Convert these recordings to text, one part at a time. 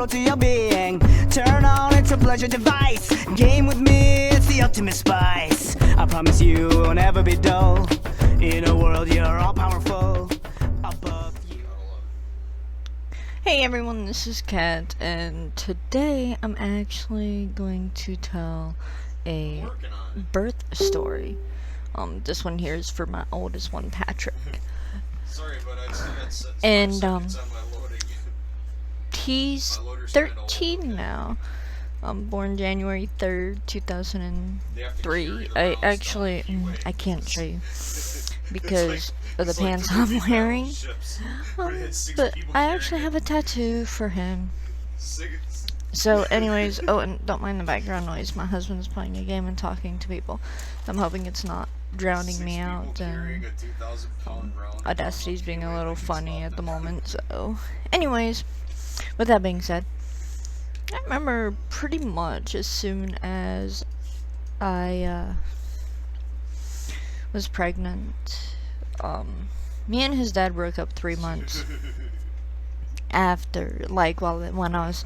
total to your being. Turn on, it's a pleasure device. Game with me, it's the ultimate spice. I promise you will never be dull. In a world you're all powerful. Above you. Hey everyone, this is Kat, and today I'm actually going to tell a birth story. This one here is for my oldest one, Patrick. Sorry, but I still got And, seconds on my loading. He's 13 now. Born January 3rd, 2003. I actually, I can't show you because of the pants I'm wearing. But I actually have a tattoo for him. So anyways, oh, and don't mind the background noise. My husband's playing a game and talking to people. I'm hoping it's not drowning me out, and Audacity's being a little funny at the moment. So anyways, with that being said, I remember pretty much as soon as I was pregnant, me and his dad broke up 3 months after, like, when I was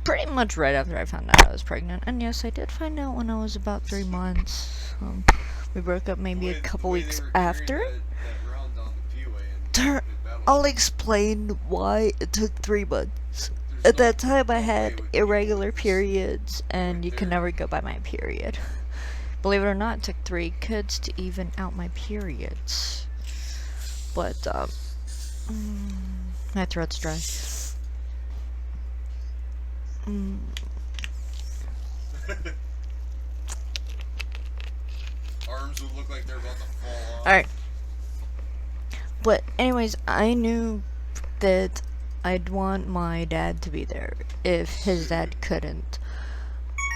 pretty much right after I found out I was pregnant. And yes, I did find out when I was about 3 months. We broke up maybe a couple weeks after. I'll explain why it took 3 months. At that time I had irregular periods, and you can never go by my period. Believe it or not, it took 3 kids to even out my periods. But, my throat's dry. Arms would look like they're about to fall off. Alright. But anyways, I knew that I'd want my dad to be there if his dad couldn't.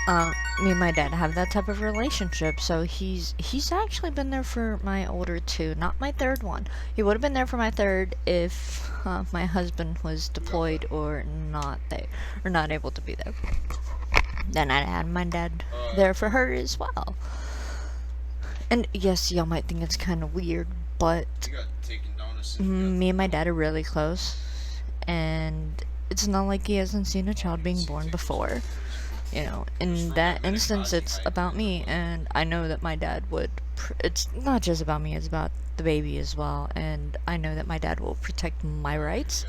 Me and my dad have that type of relationship, so he's actually been there for my older 2, not my 3rd one. He would have been there for my 3rd if my husband was deployed or not there, or not able to be there. Then I'd had my dad there for her as well. And yes, y'all might think it's kind of weird, but me and my dad are really close, and it's not like he hasn't seen a child being born before. You know, in that instance, it's about me, and I know that my dad would, it's not just about me, it's about the baby as well, and I know that my dad will protect my rights.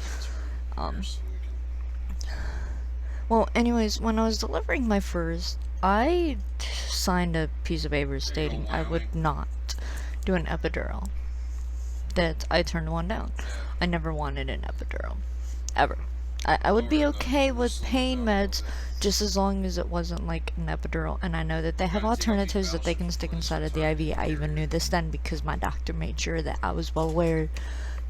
Well, anyways, when I was delivering my first, I signed a piece of paper stating I would not do an epidural. That I turned one down. I never wanted an epidural. Ever. I would be okay with pain meds just as long as it wasn't like an epidural, and I know that they have alternatives that they can stick inside of the IV. I even knew this then because my doctor made sure that I was well aware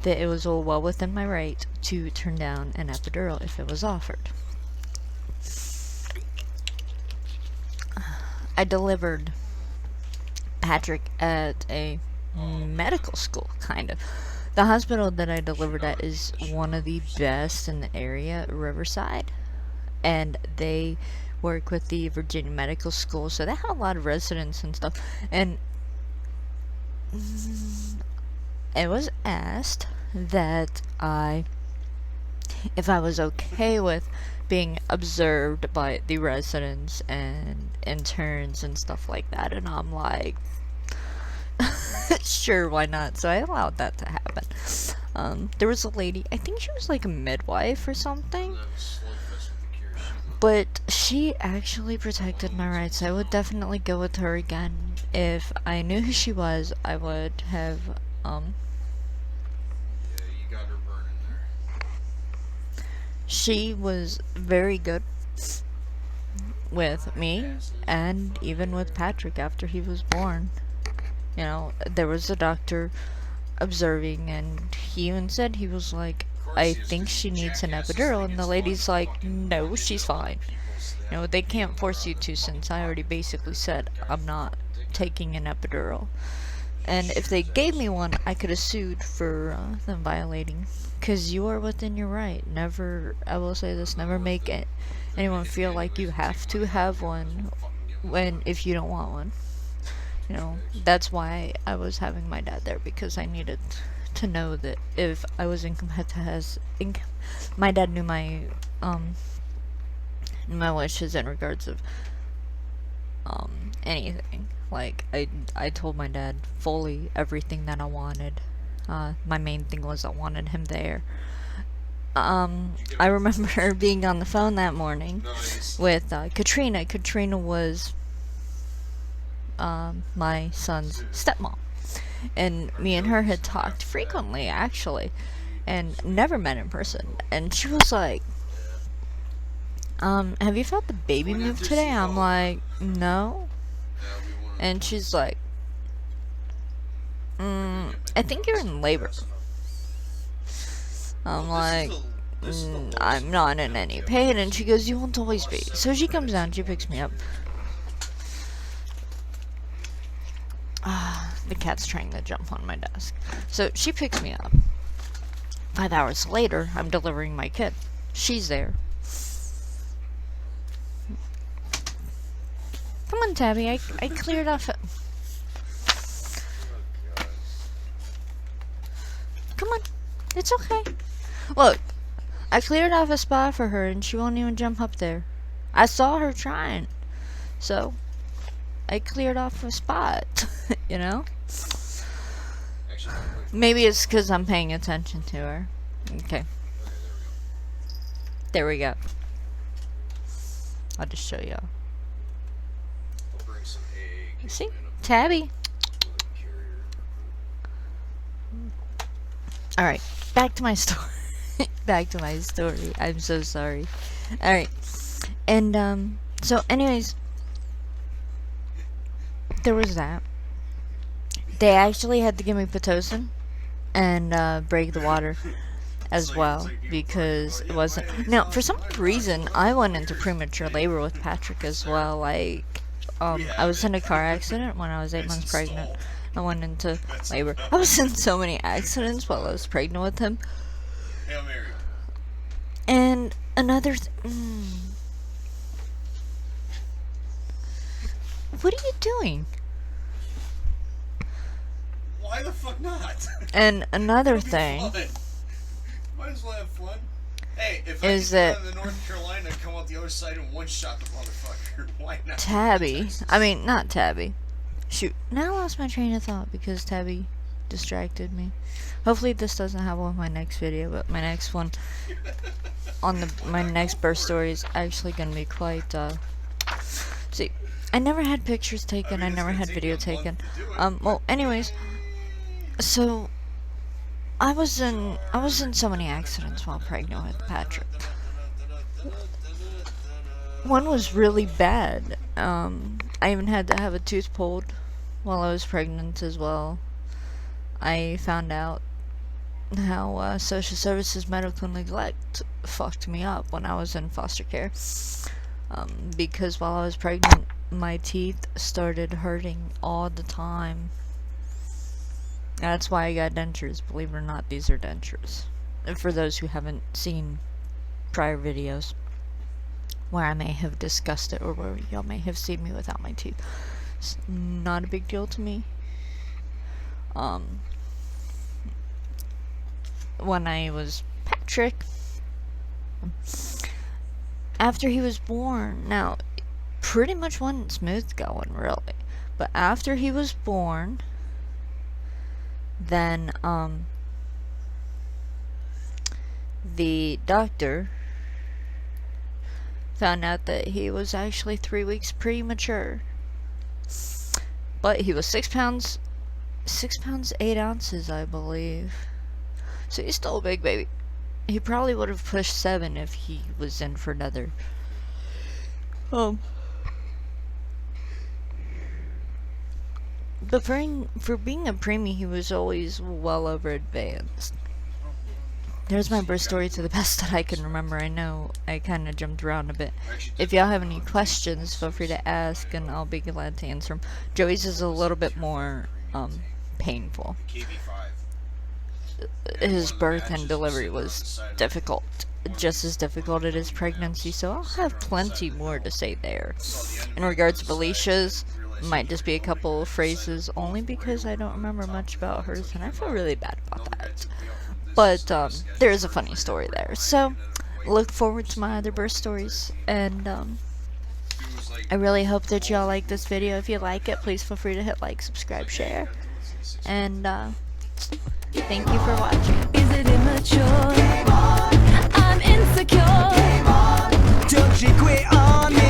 that it was all well within my right to turn down an epidural if it was offered. I delivered Patrick at a medical school, kind of. The hospital that I delivered at is one of the best in the area, Riverside, and they work with the Virginia Medical School, so they have a lot of residents and stuff. And it was asked that if I was okay with being observed by the residents and interns and stuff like that, and I'm like, sure, why not? So I allowed that to happen. There was a lady, I think she was like a midwife or something, but she actually protected my rights. I would definitely go with her again. If I knew who she was, I would have, Yeah, you got her burning there. she was very good with me, and even with Patrick after he was born. You know, there was a doctor observing, and he even said, he was like, I think she needs an epidural, and the lady's like, no, she's fine. You know, they can't force you to, since I already basically said I'm not taking an epidural. And if they gave me one, I could have sued for them violating, because you are within your right. Never, I will say this, never make anyone feel like you have to have one if you don't want one. You know, that's why I was having my dad there, because I needed to know that if I was my dad knew my wishes in regards of anything. Like I told my dad fully everything that I wanted. My main thing was I wanted him there. I remember being on the phone that morning Nice. with Katrina. Katrina was my son's stepmom, and me and her had talked frequently, actually, and never met in person. And she was like, have you felt the baby move today? I'm like, no. And she's like, I think you're in labor. I'm like, I'm not in any pain. And she goes, you won't always be. So she comes down, she picks me up. The cat's trying to jump on my desk. So she picks me up. 5 hours later, I'm delivering my kid. She's there. Come on, Tabby, I cleared off. Come on, it's okay. Look, I cleared off a spot for her and she won't even jump up there. I saw her trying. So, I cleared off a spot, you know? Maybe it's because I'm paying attention to her. Okay. There we go. I'll just show y'all. I'll bring some egg. See? Tabby. Alright, back to my story. Back to my story. I'm so sorry. Alright. And, so anyways, there was that. They actually had to give me Pitocin and, break the water as well, because it wasn't. Now, for some reason, I went into premature labor with Patrick as well. Like, I was in a car accident when I was 8 months pregnant. I went into labor. I was in so many accidents while I was pregnant with him. Hail Mary. And another What are you doing? Why the fuck not? And another It'll be thing fun. Might as well have fun. Hey, if is I that get down to North Carolina and come out the other side and one-shot the motherfucker, why not? Tabby, I mean, not Tabby. Shoot, now I lost my train of thought because Tabby distracted me. Hopefully this doesn't happen with my next video, but my next one on my next birth story is actually gonna be quite see, I never had pictures taken, I never had video taken. Well, anyways, so I was in so many accidents while pregnant with Patrick. One was really bad. I even had to have a tooth pulled while I was pregnant as well. I found out how social services medical neglect fucked me up when I was in foster care. Because while I was pregnant, my teeth started hurting all the time. That's why I got dentures. Believe it or not, these are dentures. And for those who haven't seen prior videos where I may have discussed it, or where y'all may have seen me without my teeth, it's not a big deal to me. When I was Patrick, after he was born, now, pretty much wasn't smooth going, really, but after he was born, then, the doctor found out that he was actually 3 weeks premature. But he was 6 pounds 8 ounces, I believe. So he's still a big baby. He probably would have pushed 7 if he was in for another. But for being a preemie, he was always well over advanced. There's my birth story to the best that I can remember. I know I kind of jumped around a bit. If y'all have any questions, feel free to ask, and I'll be glad to answer them. Joey's is a little bit more painful. His birth and delivery was difficult, just as difficult as pregnancy, so I'll have plenty more to say there. In regards to Alicia's, might just be a couple of phrases only because I don't remember much about hers and I feel really bad about that. But there is a funny story there. So look forward to my other birth stories, and I really hope that y'all like this video. If you like it, please feel free to hit like, subscribe, share, and thank you for watching. Is it immature? I'm insecure. Don't you quit on me.